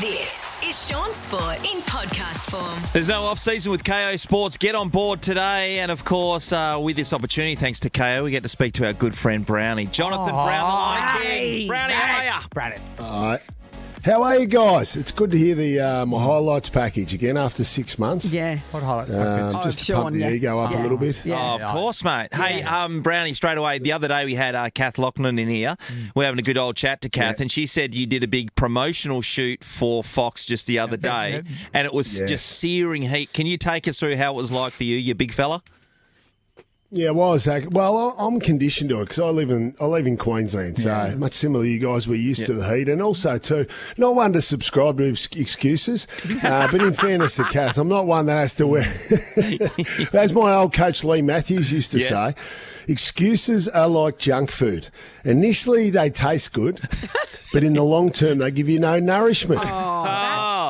This is Shaun Sport in podcast form. There's no off-season with KO Sports. Get on board today. And, of course, with this opportunity, thanks to KO, we get to speak to our good friend Brownie. Jonathan Brown, the Lion King. Brownie, how are you? Brownie. All right. How are you guys? It's good to hear the my highlights package again after 6 months. Yeah. What highlights package? Just to Shaun, pump the ego up a little bit. Oh, of course, mate. Hey, Brownie, straight away, the other day we had Kath Lachlan in here. We're having a good old chat to Kath, and she said you did a big promotional shoot for Fox just the other day, and it was just searing heat. Can you take us through how it was like for you big fella? Yeah, well, I'm conditioned to it because I live in Queensland, so much similar to you guys, we're used to the heat, and also too, not one to subscribe to excuses, but in fairness to Kath, I'm not one that has to wear. As my old coach Lee Matthews used to say, excuses are like junk food. Initially, they taste good, but in the long term, they give you no nourishment.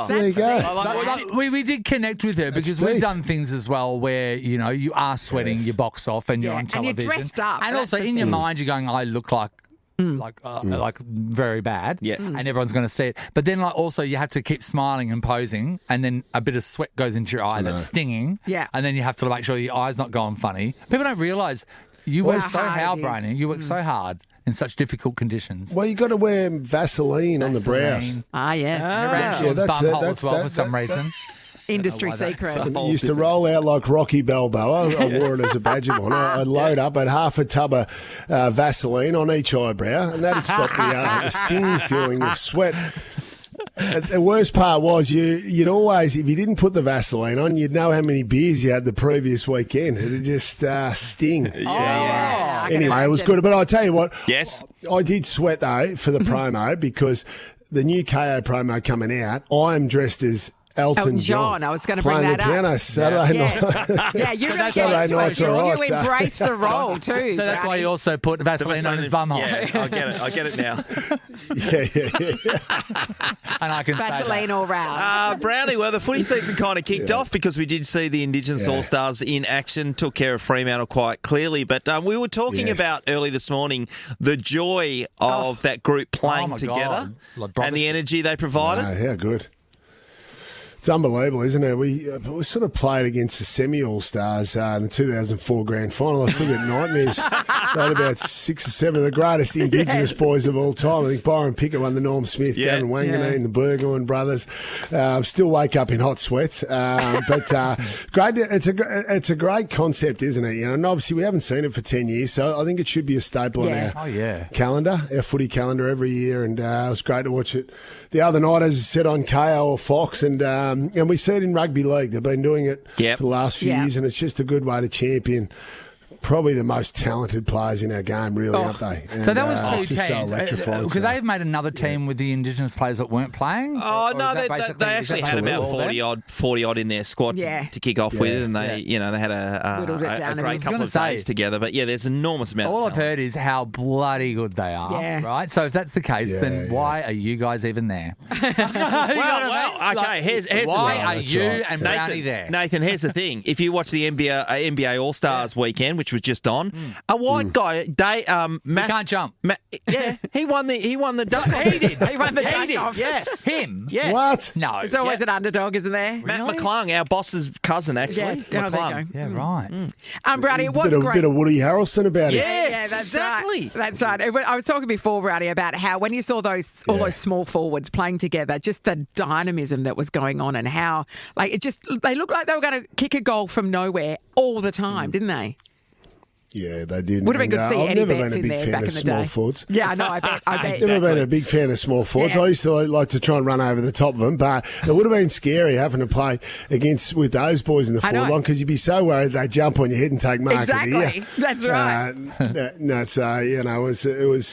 There you go. We did connect with her because we've done things as well where, you are sweating your box off and you're on television. And you're dressed up. And also in your mind you're going, I look like very bad. Yeah. And everyone's going to see it. But then also you have to keep smiling and posing, and then a bit of sweat goes into your eye that's stinging. Yeah. And then you have to make sure your eye's not going funny. People don't realise you work so hard, Briny. You work so hard in such difficult conditions. Well, you got to wear Vaseline on the brows. That's well for some reason. Industry secret. It used to roll out like Rocky Balboa. I wore it as a badge of honour. I'd load up at half a tub of Vaseline on each eyebrow, and that'd stop the sting feeling of sweat. The worst part was you'd always, if you didn't put the Vaseline on, you'd know how many beers you had the previous weekend. It'd just sting. Anyway, it was good. But I'll tell you what. Yes. I did sweat, though, for the promo because the new KO promo coming out, I'm dressed as Elton John. I was going to bring that up. Playing the piano Saturday night. Yeah, you Saturday night's all right. You embrace the role too. So that's why you also put Vaseline on his bum hole. Yeah, I get it now. And I can Vaseline all round. Brownie, well, the footy season kind of kicked off because we did see the Indigenous All-Stars in action, took care of Fremantle quite clearly. But we were talking about early this morning the joy of that group playing together and the energy they provided. How good. It's unbelievable, isn't it? We sort of played against the semi-all-stars in the 2004 grand final. I still get nightmares. They had about 6 or 7 of the greatest Indigenous boys of all time. I think Byron Pickett won the Norm Smith, Gavin Wanganeen, the Burgoyne brothers. Still wake up in hot sweats. But great. It's a great concept, isn't it? And obviously we haven't seen it for 10 years, so I think it should be a staple on our calendar, our footy calendar every year. And it was great to watch it the other night, as I said, on KO or Fox. And we see it in rugby league. They've been doing it for the last few years, and it's just a good way to champion probably the most talented players in our game, really, aren't they? And, so that was 2 teams. Because they've made another team with the Indigenous players that weren't playing? Oh, no, they actually had about 40 odd in their squad to kick off with, and they had a great couple of days together. But, there's an enormous amount All of I've heard is how bloody good they are, right? So if that's the case, then why are you guys even there? Okay, here's why are you and Brownie there? Nathan, here's the thing. If you watch the NBA All-Stars weekend, which was just on, a white guy, Matt, he can't jump. He won the He did. He won the dunk-off. Yes. Him? Yes. What? No. It's always an underdog, isn't there? Matt McClung, our boss's cousin, actually. Yes. There you go. Yeah, right. Brownie, it was great. A bit of Woody Harrelson about it. Yes, that's exactly. Right. That's right. I was talking before, Brownie, about how when you saw all those small forwards playing together, just the dynamism that was going on and how they looked like they were going to kick a goal from nowhere all the time, didn't they? Yeah, they did. Would have been good to see Eddie Betts in there back in the day. I've never been a big fan of small forwards. Yeah, no, I bet. I've never been a big fan of small forwards. I used to like to try and run over the top of them, but it would have been scary having to play with those boys in the forward line because you'd be so worried they'd jump on your head and take mark of the year. That's right.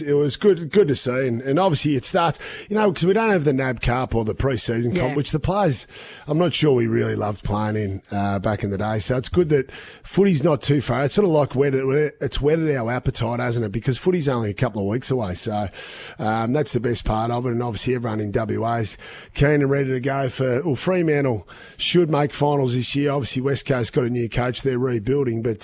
It was good to see, and obviously it starts, because we don't have the NAB Cup or the pre-season comp, which the players, I'm not sure we really loved playing in back in the day. So it's good that footy's not too far. It's sort of like it's whetted our appetite, hasn't it? Because footy's only a couple of weeks away. So that's the best part of it. And obviously everyone in WA is keen and ready to go Fremantle should make finals this year. Obviously West Coast got a new coach. They're rebuilding, but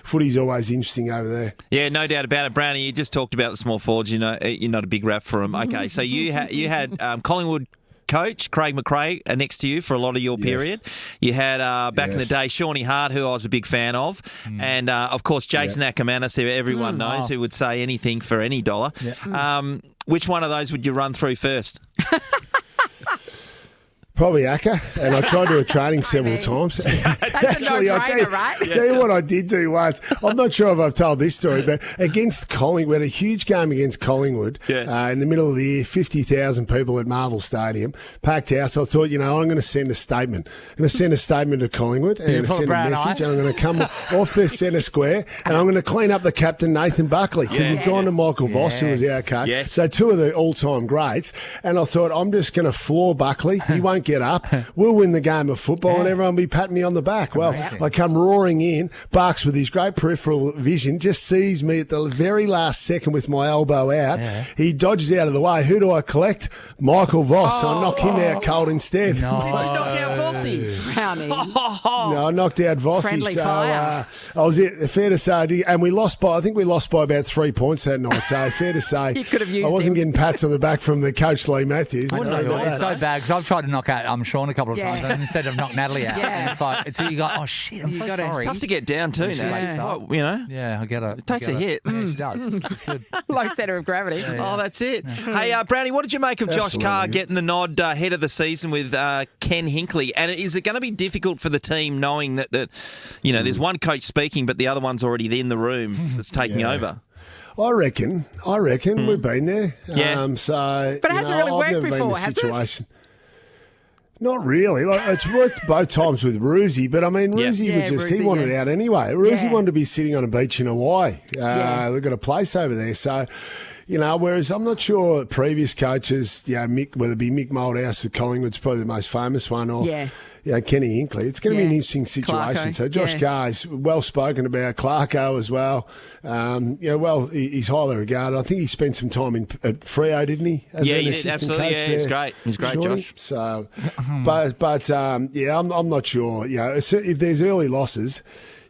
footy's always interesting over there. Yeah, no doubt about it. Brownie, you just talked about the small forwards. You're not a big rap for them. Okay, so you had Collingwood coach, Craig McRae, next to you for a lot of your period. You had, back in the day, Shawnee Hart, who I was a big fan of. And, of course, Jason Ackermanis, who everyone knows, who would say anything for any dollar. Yeah. Which one of those would you run through first? Probably Acker, and I tried to do a training several times. Actually, right? Tell you what I did do once. I'm not sure if I've told this story, but against Collingwood, we had a huge game against Collingwood in the middle of the year, 50,000 people at Marvel Stadium, packed house. I thought, I'm going to send a statement. I'm going to send a statement to Collingwood, and I'm going to send a message, and I'm going to come off the centre square, and I'm going to clean up the captain, Nathan Buckley, because he'd gone to Michael Voss, who was our coach. Yes. So two of the all-time greats, and I thought, I'm just going to floor Buckley. He won't get up. We'll win the game of football and everyone will be patting me on the back. Well, I come roaring in. Bucks, with his great peripheral vision, just sees me at the very last second with my elbow out. Yeah. He dodges out of the way. Who do I collect? Michael Voss. I knock him out cold instead. No. Did you knock out Vossy? Brownie. No, I knocked out Vossy. Friendly so fire. I was fair to say, and we lost by about 3 points that night. So fair to say, you could have used I wasn't him. getting pats on the back from the coach Lee Matthews. It's so bad because I've tried to knock out Shaun a couple of times and instead of knock Natalie out. And it's like, you go, oh shit, I'm so sorry. It's tough to get down too now. Yeah, I get it. It takes a hit. Yeah, it does. It's good. Low centre of gravity. Oh, that's it. Hey, Brownie, what did you make of Josh Carr getting the nod head of the season with Ken Hinkley? And is it going to be difficult for the team knowing that there's one coach speaking, but the other one's already in the room that's taking over? I reckon we've been there. Yeah. But it hasn't really worked before, has it? Not really. It's worked both times with Roosie, but I mean, Roosie he wanted out anyway. Roosie wanted to be sitting on a beach in Hawaii. They've got a place over there, so. Whereas I'm not sure previous coaches, Mick, whether it be Mick Moldhouse at Collingwood's probably the most famous one, or Kenny Hinkley. It's going to be an interesting situation. Clarko. So Josh Carr is well spoken about. Clarko as well. He's highly regarded. I think he spent some time at Freo, didn't he? As he an did, assistant absolutely. coach He's there. great. He's great, Josh. So, I'm not sure. If there's early losses.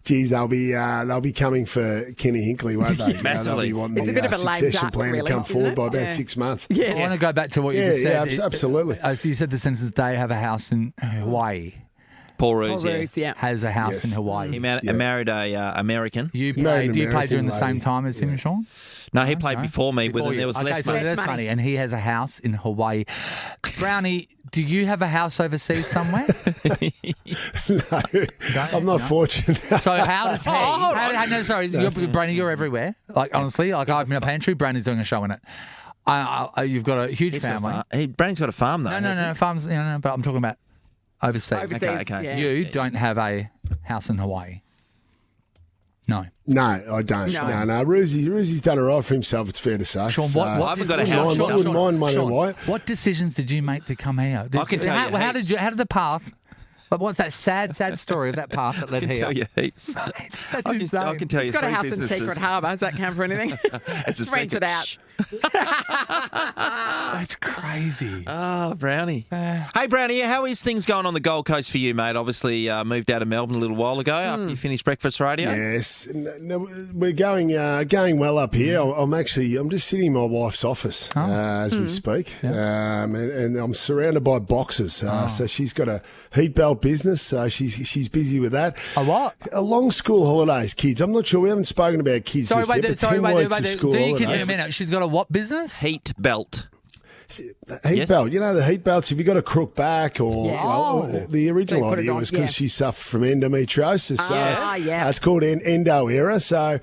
Geez, they'll be coming for Kenny Hinkley, won't they? Massively. They'll be wanting It's a bit of a lame succession duck, plan really, to come forward by about 6 6 months. I want to go back to what you just said. Yeah, absolutely. So you said the sentence, they have a house in Hawaii. Paul Roos, has a house in Hawaii. He married a American. You played during the same time as him, Shaun? No, he played before me. But there was less money. That's funny. And he has a house in Hawaii. Brownie, do you have a house overseas somewhere? No, I'm not fortunate. So how does he? Brownie, you're everywhere. Like, honestly, I open a pantry, Brownie's doing a show in it. You've got a huge family. Brownie's got a farm, though. No, farms, but I'm talking about overseas. Okay. Yeah. You don't have a house in Hawaii. No. No, I don't. No. Roosie's done all right for himself, it's fair to say. Shaun, I haven't got a house. I wouldn't mind money in Hawaii. What decisions did you make to come here? I can tell you. How did the path? But what's that sad story of that path that led here? I can tell you heaps. I can tell you. He's got a house in businesses. Secret Harbour. Does that count for anything? It's rent it out. That's crazy. Oh, Brownie. Hey, Brownie, how is things going on the Gold Coast for you, mate? Obviously, moved out of Melbourne a little while ago after you finished Breakfast Radio. Yes, we're going well up here. I'm just sitting in my wife's office as we speak, and I'm surrounded by boxes. So she's got a heat belt business, so she's busy with that. A what? A long school holidays, kids. I'm not sure. We haven't spoken about kids just yet, but 10 weeks of school holidays. Do you in a minute? She's got a what business? Heat belt. Heat belt. The heat belts, if you've got a crook back the original idea was because she suffered from endometriosis. So it's called Endo Era. So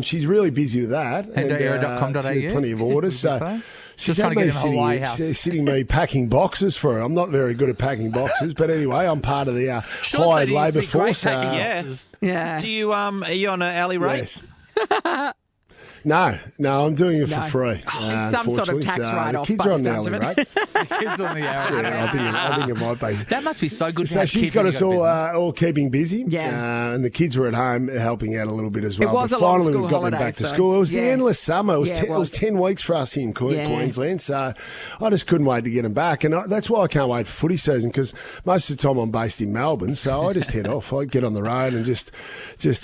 she's really busy with that. Endoera.com.au. Plenty of orders. So she's had me sitting me packing boxes for her. I'm not very good at packing boxes, but anyway, I'm part of the hired labour force. Yeah. Do you are you on an hourly rate? Yes. No, I'm doing it for free. Some sort of tax write-off. The kids are on the hourly rate. Kids on the hourly rate. I think it might be. That must be so good. So she's got us all keeping busy. Yeah. And the kids were at home helping out a little bit as well. It was but a long finally, school we've got them back to school. It was the endless summer. It was 10 weeks for us here in Queensland. So I just couldn't wait to get them back. And that's why I can't wait for footy season, because most of the time I'm based in Melbourne. So I just head off. I get on the road and just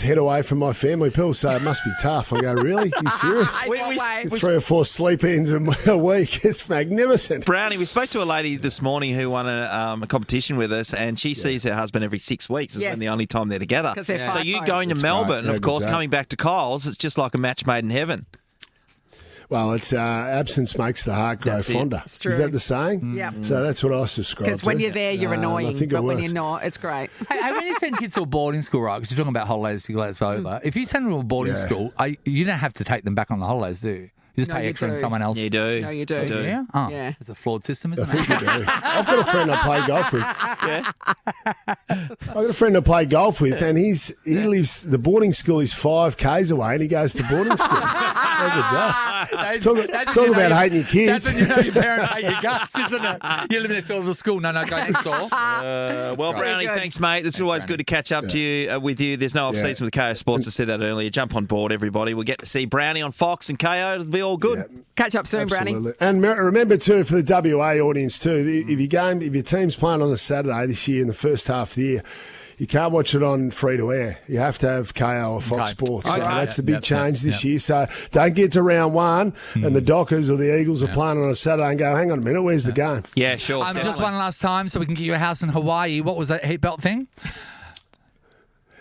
head away from my family. People say it must be tough. I go, really? I'm serious. Way. 3 or 4 sleep-ins a week. It's magnificent. Brownie, we spoke to a lady this morning who won a competition with us, and she sees her husband every 6 weeks. It's been the only time they're together. They're So you going to Melbourne, of course, coming back to Kyle's, it's just like a match made in heaven. Well, it's absence makes the heart grow fonder. It's true. Is that the saying? Yeah. So that's what I subscribe to. Because when you're there, you're annoying, but when works. you're not, it's great. Hey, when you send kids to a boarding school, right, because you're talking about holidays to go over, if you send them to a boarding school, you don't have to take them back on the holidays, do you? You just pay extra and someone else. You do. No, you do. Yeah? Oh, Yeah. it's a flawed system, I isn't think it? you do. I've got a friend I play golf with. Yeah. I've got a friend I play golf with, and he lives, the boarding school is 5 k's away, and he goes to boarding school. How good's that? Talk about hating your kids. That's when you know your parents hate your guts, isn't it? You're living next door to the school. No, go next door. Well, Brownie, thanks, mate. It's always good to catch up to you with you. There's no off-season with KO Sports. I said that earlier. Jump on board, everybody. We'll get to see Brownie on Fox and KO. It'll be all good. Yeah. Catch up soon, Brownie. And remember, too, for the WA audience, too, if your team's playing on a Saturday this year in the first half of the year, you can't watch it on free-to-air. You have to have KO or Fox Sports. So that's the big change this year. So don't get to round one and the Dockers or the Eagles are playing on a Saturday and go, hang on a minute, where's the game? Yeah, sure. Just one last time so we can get you a house in Hawaii. What was that heat belt thing?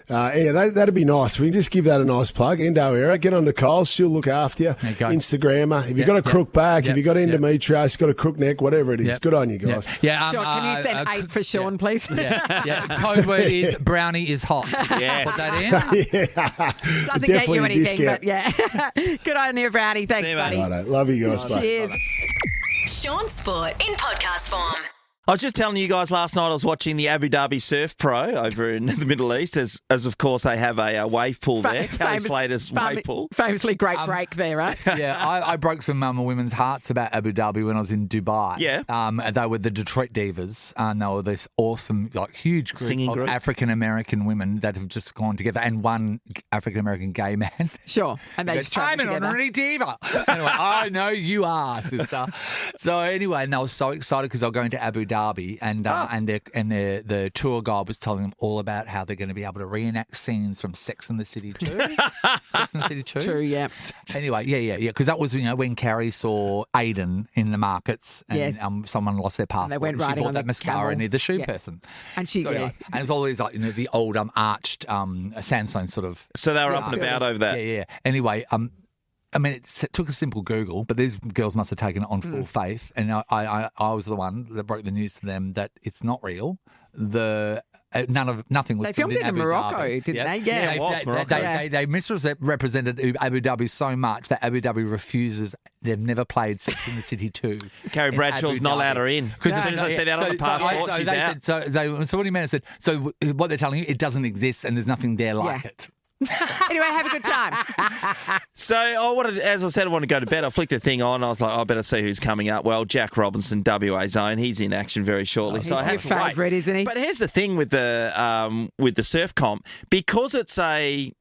That'd be nice. We can just give that a nice plug. Endo Era, get on to Kyle's. She'll look after you. Instagrammer. If you've got a crook back, if you've got endometriosis, got a crook neck, whatever it is, good on you guys. Yeah. Sean, can you send 8 for Shaun, please? Code word is Brownie is hot. Yeah. Put that in. Doesn't get you anything, but good on you, Brownie. Thanks, buddy. Righto. Love you guys. Bye. Cheers. Shaun Sport in podcast form. I was just telling you guys last night I was watching the Abu Dhabi Surf Pro over in the Middle East, as of course they have a wave pool there. Kelly Slater's wave pool. Famously great break there, right? Yeah, I broke some women's hearts about Abu Dhabi when I was in Dubai. Yeah. They were the Detroit Divas, and they were this awesome, huge group of African-American women that have just gone together, and one African-American gay man. Sure. And they just travelled together. I'm an honorary diva. Anyway, I know you are, sister. So anyway, and they were so excited because they were going to Abu Dhabi. And the tour guide was telling them all about how they're going to be able to reenact scenes from Sex and the City 2. Sex and the City 2? True, yeah. Anyway, yeah. Because that was, when Carrie saw Aiden in the markets and someone lost their passport. And they went she riding bought on that the mascara camel. near the shoe person. And she, and it's all these, the old arched sandstone sort of. So they were up and about over that. Yeah. Anyway, it took a simple Google, but these girls must have taken it on full faith. And I was the one that broke the news to them that it's not real. Nothing was. They filmed it in Morocco, didn't they? Yeah, it was Morocco. They misrepresented Abu Dhabi so much that Abu Dhabi refuses. They've never played Sex in the City 2. Carrie Bradshaw's not allowed her in. Because as soon as I see that on the passport, she's out. So what do you mean? I said, so what they're telling you, it doesn't exist and there's nothing there like it. Anyway, have a good time. So, as I said, I want to go to bed. I flicked the thing on. I was like, I better see who's coming up. Well, Jack Robinson, WA Zone. He's in action very shortly. So I have your to wait. favourite, isn't he? But here's the thing with the surf comp, because it's a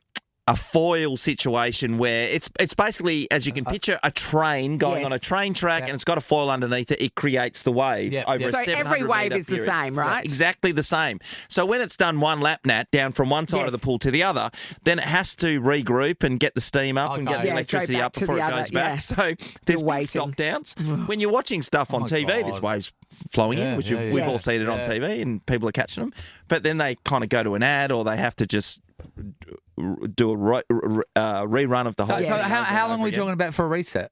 foil situation where it's basically, as you can picture, a train going on a train track and it's got a foil underneath it. It creates the wave over a 700 So every wave is period. the same, right? Exactly the same. So when it's done one lap nat down from one side of the pool to the other, then it has to regroup and get the steam up and get the electricity up before it goes back. So there's big stop downs. When you're watching stuff on TV, there's waves flowing in, which we've all seen it on TV and people are catching them. But then they kind of go to an ad or they have to just do a rerun of the whole. So how long are we talking about for a reset?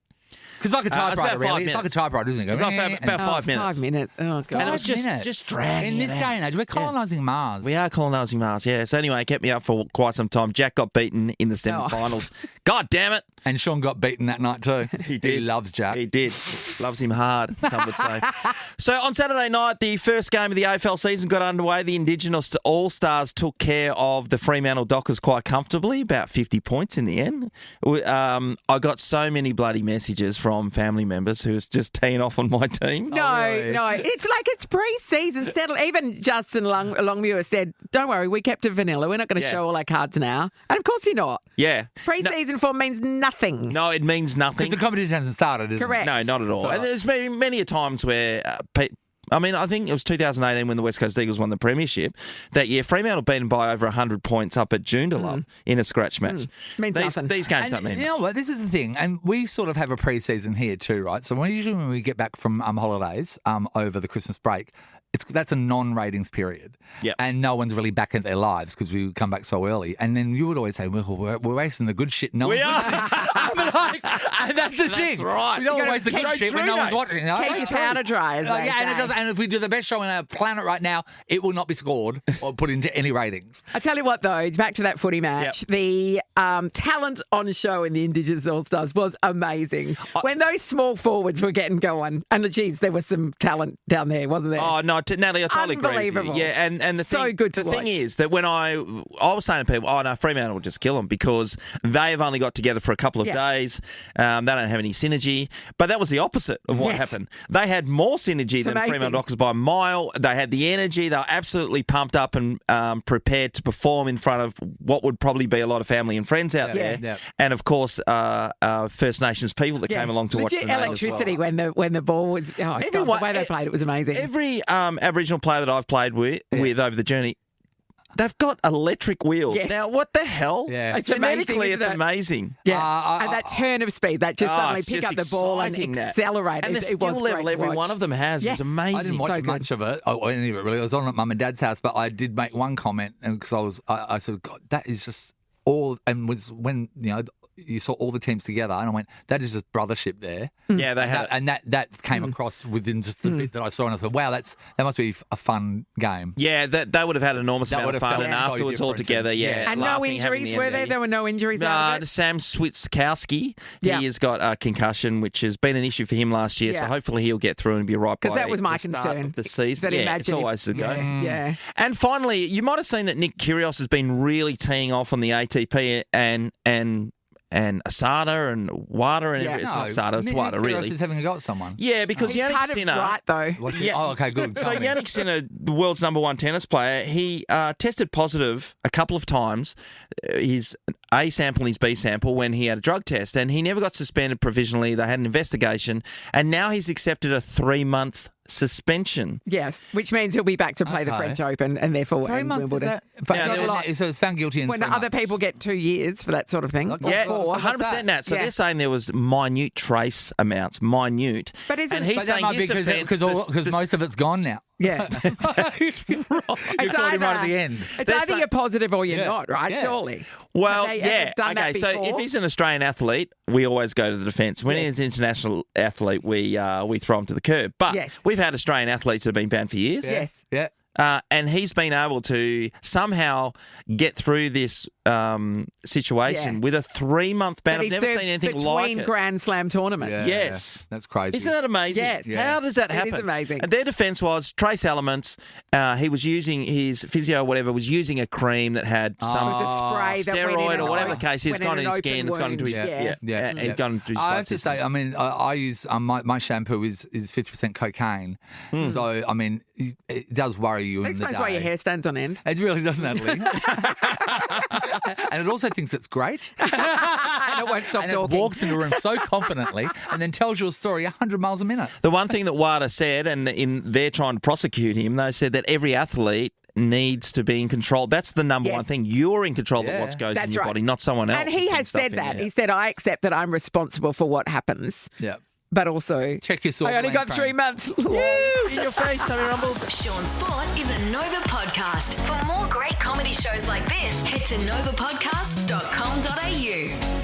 Because like a typewriter, really. It's like a typewriter, isn't it? It's like about 5 minutes. 5 minutes. Oh, God. And it was just dragging. In this day and age, we're colonising Mars. We are colonising Mars, yeah. So anyway, it kept me up for quite some time. Jack got beaten in the semi-finals. God damn it. And Shaun got beaten that night too. He did. He loves Jack. He did. Loves him hard, some would say. So on Saturday night, the first game of the AFL season got underway. The indigenous All-Stars took care of the Fremantle Dockers quite comfortably, about 50 points in the end. I got so many bloody messages from family members who was just teeing off on my team. No. It's like it's pre-season settled. Even Justin Longmuir said, don't worry, we kept it vanilla. We're not going to show all our cards now. And of course you're not. Yeah. Pre-season form means nothing. No, it means nothing. Because the competition hasn't started, is Correct. No, not at all. And there's been many a times where I mean, I think it was 2018 when the West Coast Eagles won the premiership. That year, Fremantle beaten by over 100 points up at Joondalup in a scratch match. Means nothing. These games don't And mean you much. know what? This is the thing, and we sort of have a pre-season here too, right? So usually when we get back from holidays over the Christmas break, that's a non-ratings period, Yep. and no one's really back in their lives because we come back so early. And then you would always say, "Well, we're wasting the good shit." No, We one's are. and that's the thing. right. We don't You gotta waste the keep good shit when no one's watching. You know? Keep your powder dry, as they Yeah, and it say. does. And if we do the best show on our planet right now, it will not be scored or put into any ratings. I tell you what, though, back to that footy match, the talent on show in the Indigenous All-Stars was amazing. When those small forwards were getting going, and geez, there was some talent down there, wasn't there? Oh no, Natalie, I totally agree with you. Unbelievable. Yeah, and the So thing, good to the thing watch. is that when I was saying to people, oh no, Fremantle will just kill them because they've only got together for a couple of days. They don't have any synergy. But that was the opposite of what Yes. happened. They had more synergy It's than amazing. Fremantle Dockers by a mile. They had the energy. They were absolutely pumped up and prepared to perform in front of what would probably be a lot of family and friends out there. Yeah. And of course, First Nations people that came along to watch the Legit game as well. electricity when the ball was. Oh, God, Everyone- the way they played it was amazing. Every Aboriginal player that I've played with over the journey, they've got electric wheels. Yes. Now, what the hell? Yeah. It's amazing, Genetically, isn't it's it? amazing. Yeah, and that turn of speed, that just suddenly it's pick just up the ball and exciting, that. accelerate. And the It skill was level great to every watch. one of them has Yes. is amazing. I didn't watch So good. much of it, or any of it really. I was on at Mum and Dad's house, but I did make one comment, and because I said, God, that is just all. And was when you saw all the teams together, and I went, that is just brothership there. Yeah, they had it. And that came across within just the bit that I saw, and I thought, wow, that must be a fun game. Yeah, they would have had an enormous That amount would of have fun, felt and so afterwards all different. together, Yeah. And no laughing, having injuries, the were there? energy. There were no injuries out of it? Sam Switzkowski, Yeah. he has got a concussion, which has been an issue for him last year, so Yeah. hopefully he'll get through and be right by Because that was my the start concern. of the season. That Yeah, imagine it's if- always the go. Yeah. And finally, you might have seen that Nick Kyrgios has been really teeing off on the ATP and Asada and Wada and Yeah. it's not Asada, it's Nick Wada, Kyrgios really. is having a go at someone. Yeah, because He's Yannick kind of Sinner. right, though. Oh, okay, good. So Tell me. Yannick Sinner, the world's number one tennis player, he tested positive a couple of times, his A sample and his B sample, when he had a drug test, and he never got suspended provisionally. They had an investigation, and now he's accepted a 3-month suspension. Yes, which means he'll be back to play the Okay. French Open and therefore 3 and months, is Wimbledon. that? But Yeah, so, there was- so it's found guilty in When 3 other months. people get 2 years for that sort of thing. Okay. Or Yeah, 4. 100% that. So Yeah. they're saying there was minute trace amounts, minute. But isn't- and he's But that saying might be his defence... because most of it's gone now. Yeah. You caught him right at the end. It's They're either saying- you're positive or you're Yeah. not, right? Yeah. Surely. Well, Have they ever yeah. done that Okay, so before? if he's an Australian athlete, we always go to the defence. When Yes. he's an international athlete, we throw him to the curb. But Yes. we've had Australian athletes that have been banned for years. Yes. Yeah. And he's been able to somehow get through this situation Yeah. with a 3-month ban. That I've he never served seen anything between like it. Grand Slam tournaments. Yeah. Yes. That's crazy. Isn't that amazing? Yes. Yeah. How does that It is happen? amazing. And their defence was trace elements. He was using his physio, or whatever, was using a cream that had some It was a spray that went in steroid an or whatever the open- case is. went Gone in in an his skin. open It's gone into his wound. Yeah. It's gone into his I blood have to system. say, I mean, I use my shampoo is 50% cocaine, so I mean, it does worry you That in the explains day. why your hair stands on end. It really doesn't, Natalie. And it also thinks it's great. And it won't stop And talking. it walks into a room so confidently and then tells you a story 100 miles a minute. The one thing that WADA said, and they're trying to prosecute him, they said that every athlete needs to be in control. That's the number Yes. one thing. You're in control of Yeah. what goes in That's your right. body, not someone else. And he putting has stuff said in that. there. He said, I accept that I'm responsible for what happens. Yeah. But also, Check your sword. I only got length 3 frame. months. Woo! In your face, Tommy Rumbles. Shaun Sport is a Nova podcast. For more great comedy shows like this, head to novapodcast.com.au.